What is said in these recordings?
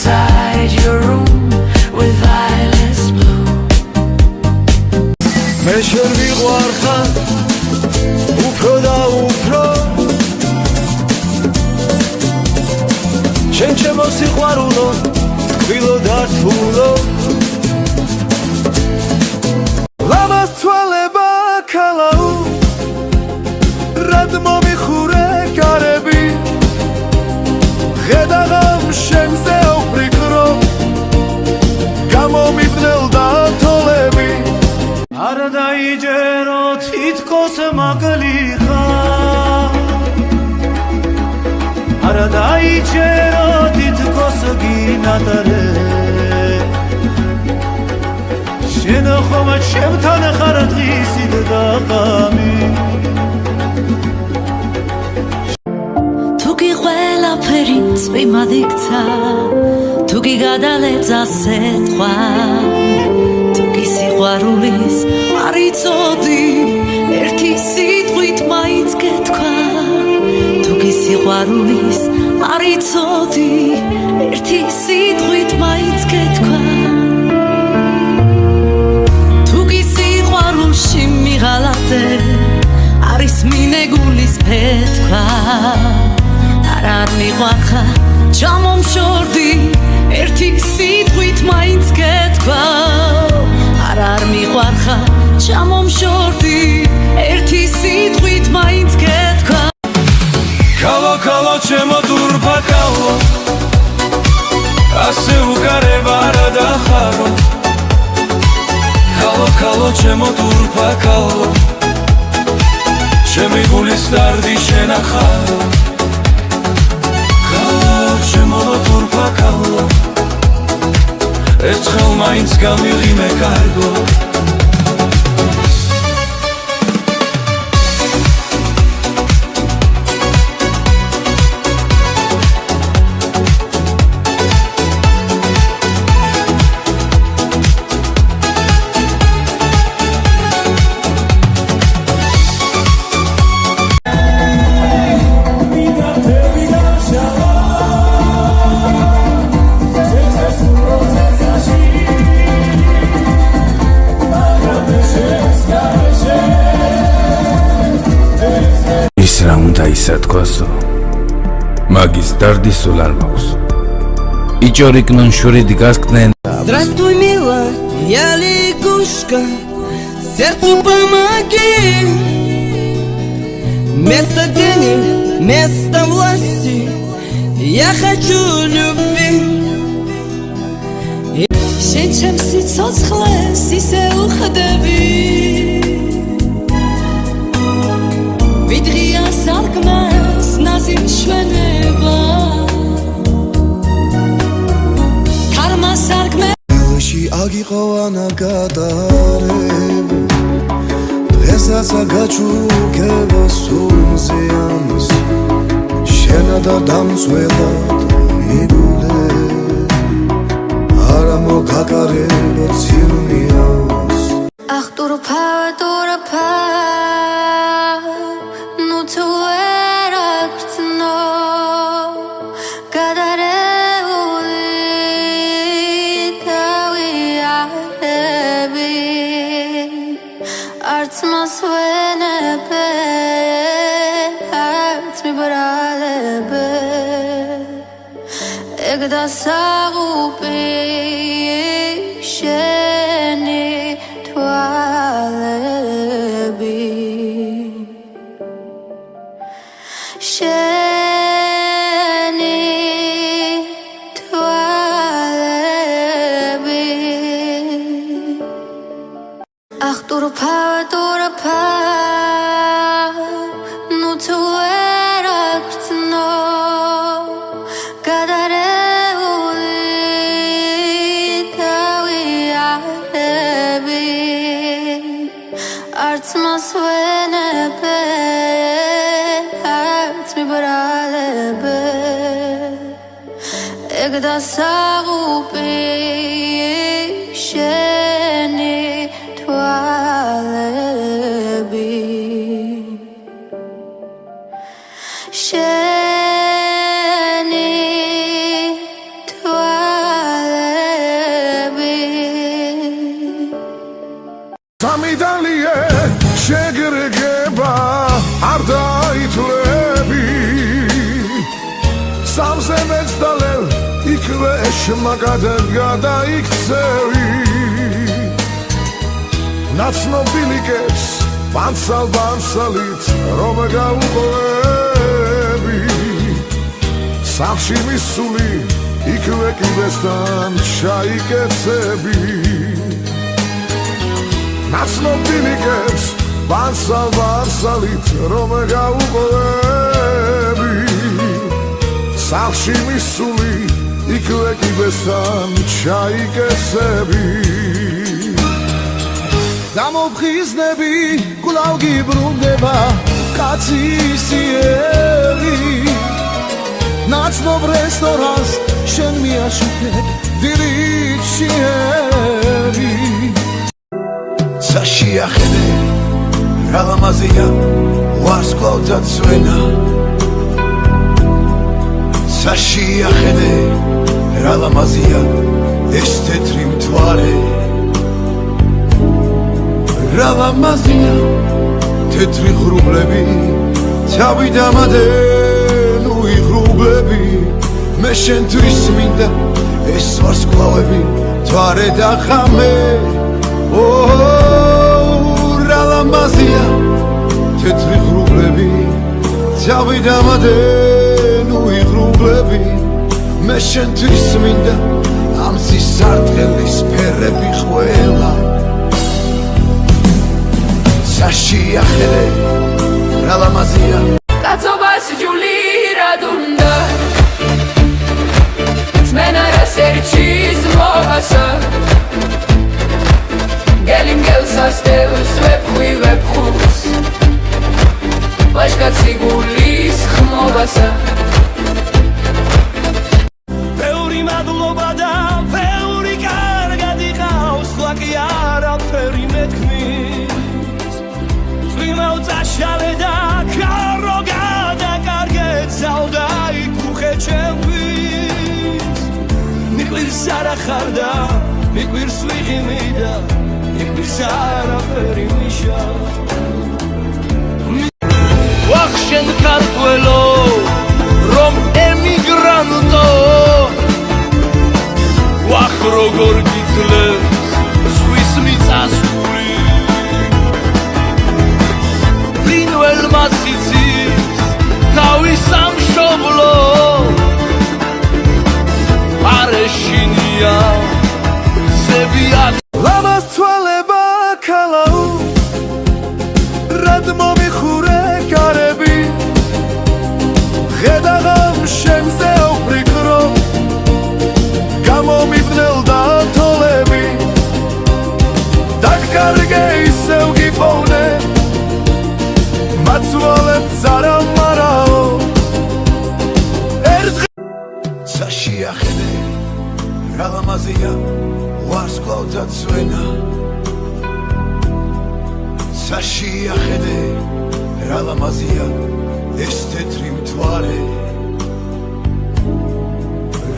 inside your room with violets blue. მე შენ ვიყვარხარ უფრო და უფრო შენ ჩემო სიყვარულო თბილო და რთულო ლამაზ თვალება ქალაუ რად მომიხურე გარები ხედავ შენზე უფრიკრო გამომიბნელდა თოლები არ დაიჯერო თითქოს მაგლი ხარ არ დაიჯერო თითქოს გინატარე შენ ხომ ჩემთან ხარ დღისით და ღამი თუ კი ყველაფერი წვიმად იქცა თუ კი გადალეცა სიტყვა სიყვარულის არ იცოდი ერთი სიტყვით მაინც გეთქვა თუ კი სიყვარულის არ იცოდი ერთი სიტყვით მაინც გეთქვა თუ კი სიყვარულში მიღალატე არის მინეგულის ფეთქვა არ მიყვარხარ ჩამომშორდი ერთი სიტყვით მაინც გეთქვა არ მიყვარხარ ჩამომშორდი ერთი სიტყვით მაინც გეთქვა ქალო ქალო ჩემო დურბა ქალო ასე უგარება რა დახარო ქალო ქალო ჩემო დურბა ქალო ჩემი გულის დარდი შენახარო ქალო ჩემო დურბა ქალო ერთხელ მაინც გამიღიმე კარგო რა უნდა ისათქვასო მაგის დარდი სულ არ მაქვს იჭორიკნონ შური დგასკნენ Здравствуй, милая, я лягушка, сердцу помоги. Вместо денег, вместо власти я хочу любви. შენ ჩემს სიცოცხლეს ისე უხდები ვიდღია სარკმელს ნაზი მშვენება თარმა სარკმელში აგიყვანა გადარები დღესაც აგაჩუქება სულზეამს შენა და დამცველად მიგულე არა მოგაკარება ცილნიას ах ტურფა ну თუ ვერ აღწნო გადარეული თავიანები არც მას ვენებე არც მიბრალებე ეგ დასაღუპი შენი თვალები შენი თვალები ах ტურფა ну თუ ვერ აღწნო გადარეული თავიანები არც მას ვენებე არც მიბრალებე ეგ დასაღუპი შენი თვალები შენი თვალები სამიდალიე შეგრგება არ დაითვლები სამზე მეცდალელ იქვე შმაგად გადაიქცევი ნაცნობილიკებს ბანსალით რომ გაუყოლები სახლში მისული იქვე კიდესთან ჩაიკეცები ნაცნობილიკებს ბანსალით რომ გაუყოლები სახლში მისული იქვე კიდესთან ჩაიკეცები გამოფხიზნები კვლავ გიბრუნდება კაცისიერი ნაცნობ რესტორანს შენ მიაშუქებ დილიჩიერი საშიახედე რა ლამაზია ვარსკვლავთა წვენა საშიახედე რა ლამაზია ეს თეთრი მთვარე რა ლამაზია თეთრი ღრუბლები თავი დამადენ უიღრუბლები მე შენთვის მინდა ეს ვარსკვლავები მთვარე და ხამე რა ლამაზია თეთრი ღრუბლები თავი დამადენ უიღრუბლები მე შენთვის მინდა ამ სისარტყელის ფერები ყველა საშიახედე რა ლამაზია კაცობას ჯული რად უნდა ძმენა რა სერჩის მოვასა გელი მგელს ასდევს ვეფხვი ვეფხუს ვაჟკაცი გულის ხმოვასა ბევრი მადლობა და ბევრი კარგად იყავს ხლა კი არაფერი მეთქმის წვიმაო წაშალე და კარო გადაკარგეთ ზავდა იქუხე ჩემთვის მიყვირს არახარ და მიყვირს ვიღიმი და მიყვირს არაფერი მიშა ვახშენ ქართველო რომ ემიგრანტო ვახ როგორ გიძლევს ზღვის მიწასული ბრინველმა სიცის თავის სამშობლო არეშინია ზებია ლამაზ თვალება ქალაუ რად მომიხურე გარები ხედავ შენზე უფრიკრო გამომიბნელდა თოლები დაგკარგე ისევ გიპოვნე მაცვალებს არა მარაო საშიახედე რა ლამაზია ვარსკვლავთა წვენა საშიახედე რა ლამაზია ეს თეთრი მთვარე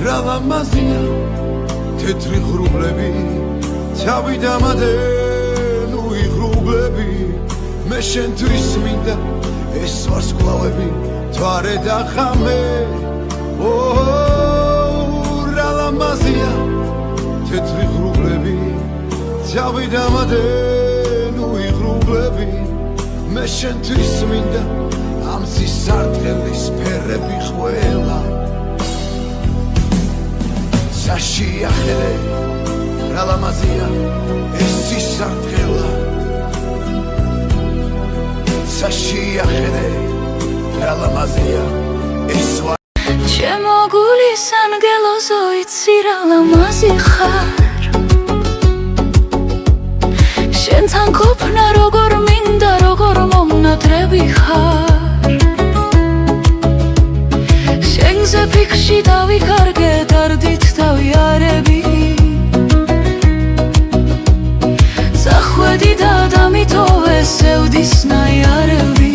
რა ლამაზია თეთრი ღრუბლები თავი დამადენ უიღრუბლები მე შენთვის მინდა ეს ვარსკვლავები მთვარე და ხამე რა ლამაზია თეთრი ღრუბლები თავი დამადენ უიღრუბლები მე შენთვის მინდა ამ სისარტყელის ფერები ყველა საშიახედე რა ლამაზია ეს სისარტყელა საშიახედე რა ლამაზია ეს ჩემო გულის ანგელოზო იცი რა ლამაზი ხარ შენთან ყოფნა როგორ მინდა როგორ მომნადრები ხარ შენზე ფიქში დავიკარგე დარდით დავიარები წახვედი და დამიტოვე სევდის ნაიარები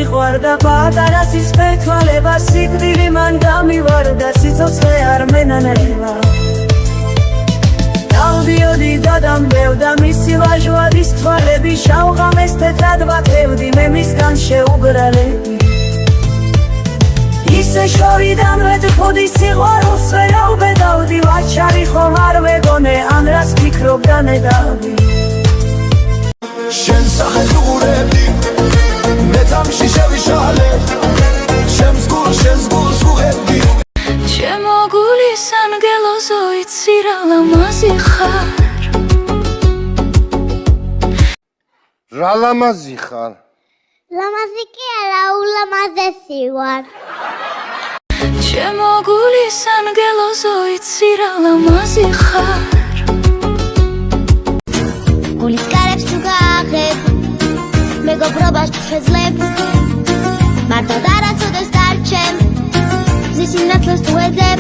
მიყვარდა პატარაცის ფეთვალება სიკვდილი მან გამივარდა სიცოცხლე არ მენანელა დავდიოდი და დამბევდა მისი ვაჟვადის თვალები შავღამეს თეთრად ვაქებდი მე მისგან შეუბრალები ისე შორიდანვე თქუდი სიყვარულს ვერავბედავდი ვაჩარი ხომ არ ვეგონე ან რას ფიქრობდა ნედავდი შენ სახეს უყურებდი მე თამში შევიშალე შენს გულს ვუღებდი ჩემო გულის ანგელოზო იცი რა ლამაზი ხარ რა ლამაზი ხარ ლამაზი კი არა ულამაზესი ვარ ჩემო გულის ანგელოზო იცი რა ლამაზი ხარ გულის კარებს თუ გააღებ მეგობრობას თუ შეძლებ მარტო დარაცოდეს დარჩემ მზის სინათლეს თუ ეძებ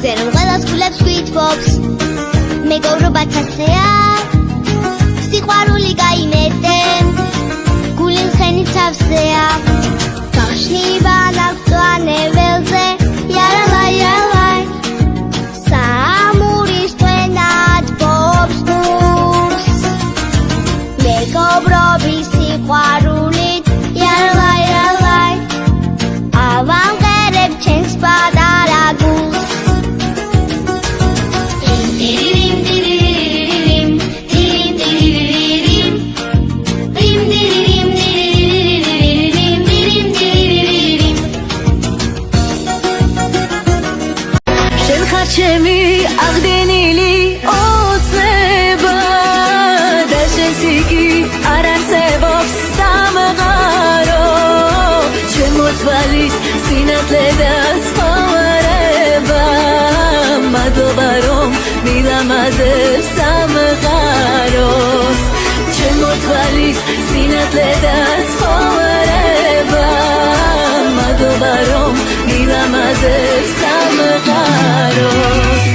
ზერომ ყველას გულებს გვითბობს მეგობრობაც ასეა სიყვარული გაიმეტენ გული ხენი ცავსეა ბავშვობა ნახტვანე ველზე იარალაი იარალაი სამურის ტვენად ბობს გულს მეგობრობის სიყვარულით იარალაი იარალაი ავანღერებ ჩემს პატარა გულს ჩემი აღდგენილი ოცნება და შენს იგი არ არსებობს სამღარო ჩემო თვალის სინათლე და ცხოვრება მადლობა რომ მილამაზებს სამღაროს ჩემო თვალის სინათლე და ცხოვრება მადლობა რომ მილამაზებს სამღაროს